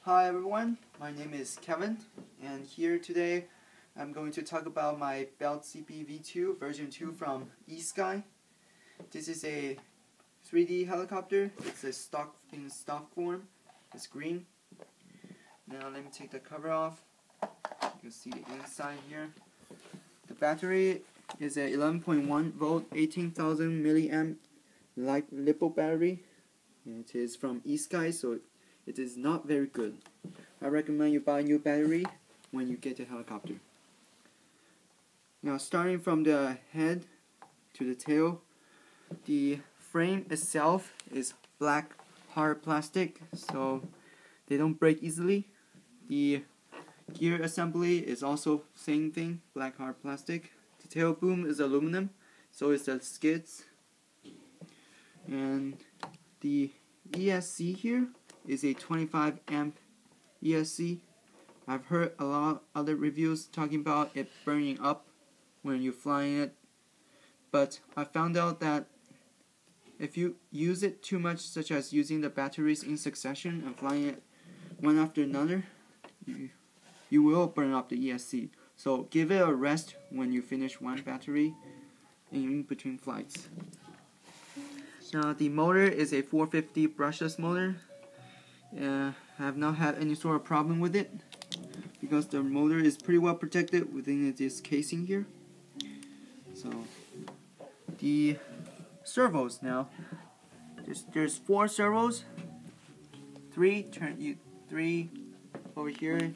Hi everyone, my name is Kevin, and here today I'm going to talk about my Belt CP-V2 version 2 from eSky. This is a 3D helicopter. It's in stock form. It's green. Now let me take the cover off. You can see the inside here. The battery is a 11.1 volt, 18,000 milliamp light lipo battery. And it is from eSky, so it is not very good. I recommend you buy a new battery when you get a helicopter. Now starting from the head to the tail, the frame itself is black hard plastic, so they don't break easily. The gear assembly is also same thing, black hard plastic. The tail boom is aluminum, so is the skids. And the ESC here is a 25 amp ESC. I've heard a lot of other reviews talking about it burning up when you're flying it, but I found out that if you use it too much, such as using the batteries in succession and flying it one after another, you will burn up the ESC. So give it a rest when you finish one battery in between flights. Now the motor is a 450 brushless motor. I have not had any sort of problem with it because the motor is pretty well protected within this casing here. So the servos now, there's 4 servos, 3 over here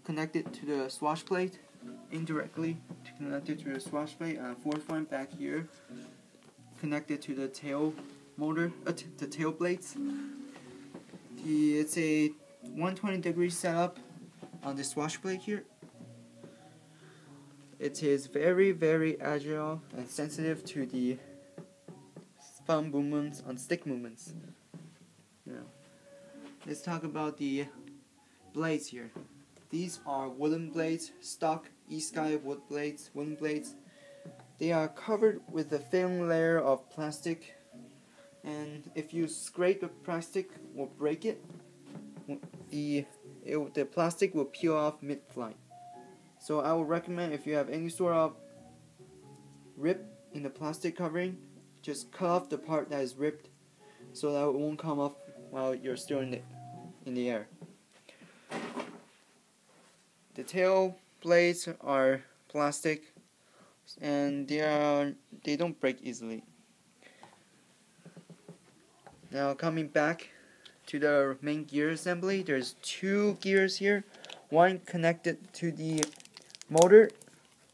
connected to the swash plate, indirectly connected to the swash plate, and 4th one back here connected to the tail motor, the tail blades. It's a 120-degree setup on the swash plate here. It is very, very agile and sensitive to the thumb movements and stick movements. Now, let's talk about the blades here. These are wooden blades, stock eSky wooden blades. They are covered with a thin layer of plastic, and if you scrape the plastic or break it, the plastic will peel off mid-flight. So I would recommend, if you have any sort of rip in the plastic covering, just cut off the part that is ripped so that it won't come off while you're still in the air. The tail blades are plastic, and they don't break easily. Now coming back to the main gear assembly, there's 2 gears here. One connected to the motor,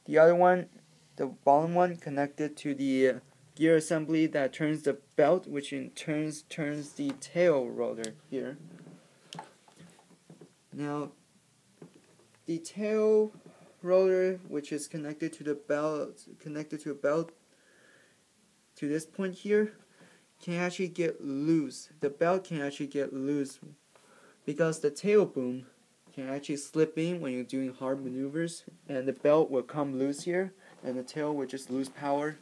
the other one, the bottom one, connected to the gear assembly that turns the belt, which in turn turns the tail rotor here. Now the tail rotor, which is connected to the belt, to this point here, can actually get loose. The belt can actually get loose because the tail boom can actually slip in when you're doing hard maneuvers, and the belt will come loose here, and the tail will just lose power,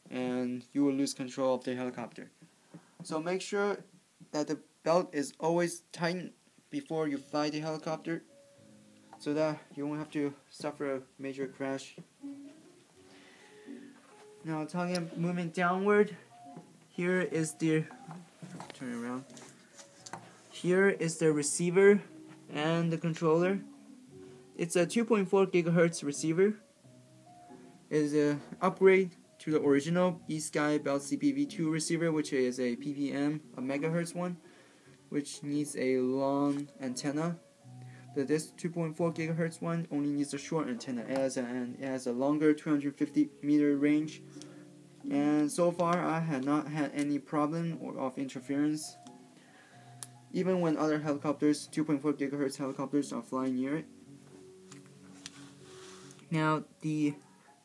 and you will lose control of the helicopter. So make sure that the belt is always tightened before you fly the helicopter, so that you won't have to suffer a major crash. Now moving downward, here is the Here is the receiver and the controller. It's a 2.4 gigahertz receiver. It is an upgrade to the original eSky Belt CP-V2 receiver, which is a ppm, a megahertz one, which needs a long antenna. This 2.4 gigahertz one only needs a short antenna. It has a longer 250 meter range, and so far I have not had any problem of interference, even when other helicopters, 2.4 gigahertz helicopters, are flying near it. Now the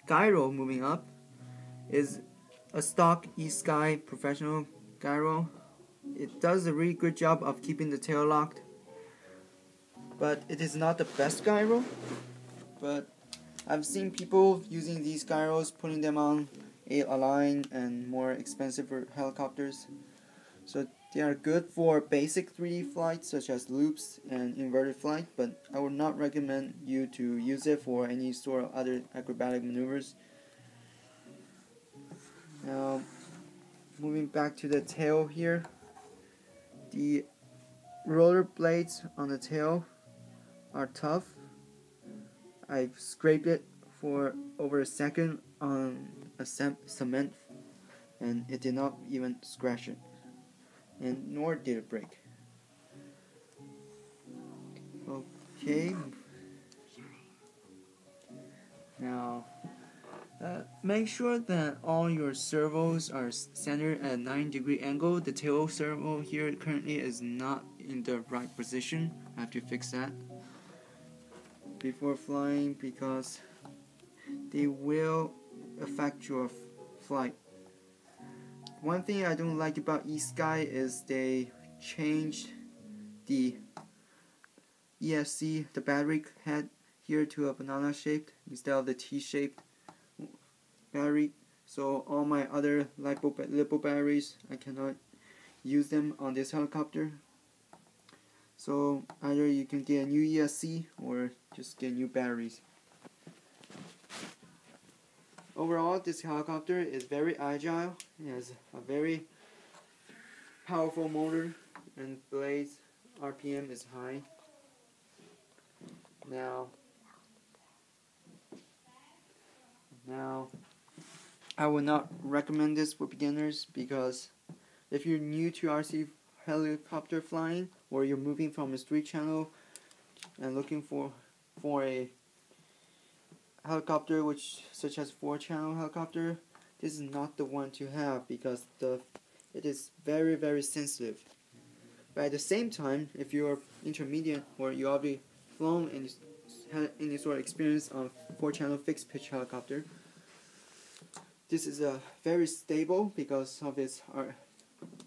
gyro moving up is a stock eSky professional gyro. It does a really good job of keeping the tail locked, but it is not the best gyro. But I've seen people using these gyros, putting them on Elaine and more expensive helicopters. So They are good for basic 3D flights such as loops and inverted flight, but I would not recommend you to use it for any sort of other acrobatic maneuvers. Now, moving back to the tail here, the roller blades on the tail are tough. I've scraped it for over a second on a cement and it did not even scratch it, and nor did it break. Okay, now make sure that all your servos are centered at a 90-degree angle. The tail servo here currently is not in the right position. I have to fix that before flying because they will affect your flight. One thing I don't like about eSky is they changed the ESC, the battery head here, to a banana shaped instead of the T-shaped battery. So all my other LiPo batteries, I cannot use them on this helicopter. So either you can get a new ESC or just get new batteries. Overall, this helicopter is very agile. It has a very powerful motor and blades. RPM is high. Now I would not recommend this for beginners because if you're new to RC helicopter flying, or you're moving from a street channel and looking for a helicopter such as 4-channel helicopter, this is not the one to have because it is very, very sensitive. But at the same time, if you're intermediate or you already flown and had any sort of experience on 4-channel fixed pitch helicopter, this is very stable because of its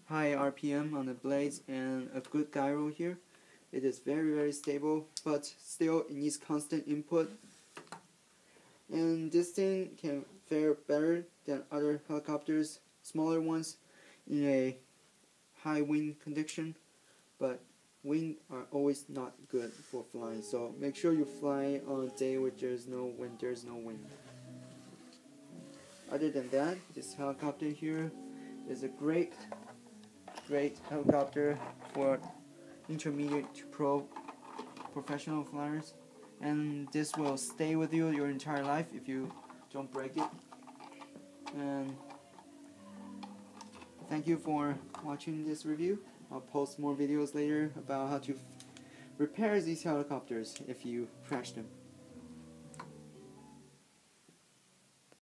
high RPM on the blades and a good gyro here. It is very, very stable, but still it needs constant input. And this thing can fare better than other helicopters, smaller ones, in a high wind condition. But wind are always not good for flying, so make sure you fly on a day where there's no wind. Other than that, this helicopter here is a great helicopter for intermediate to professional flyers, and this will stay with you your entire life if you don't break it. And thank you for watching this review. I'll post more videos later about how to repair these helicopters if you crash them.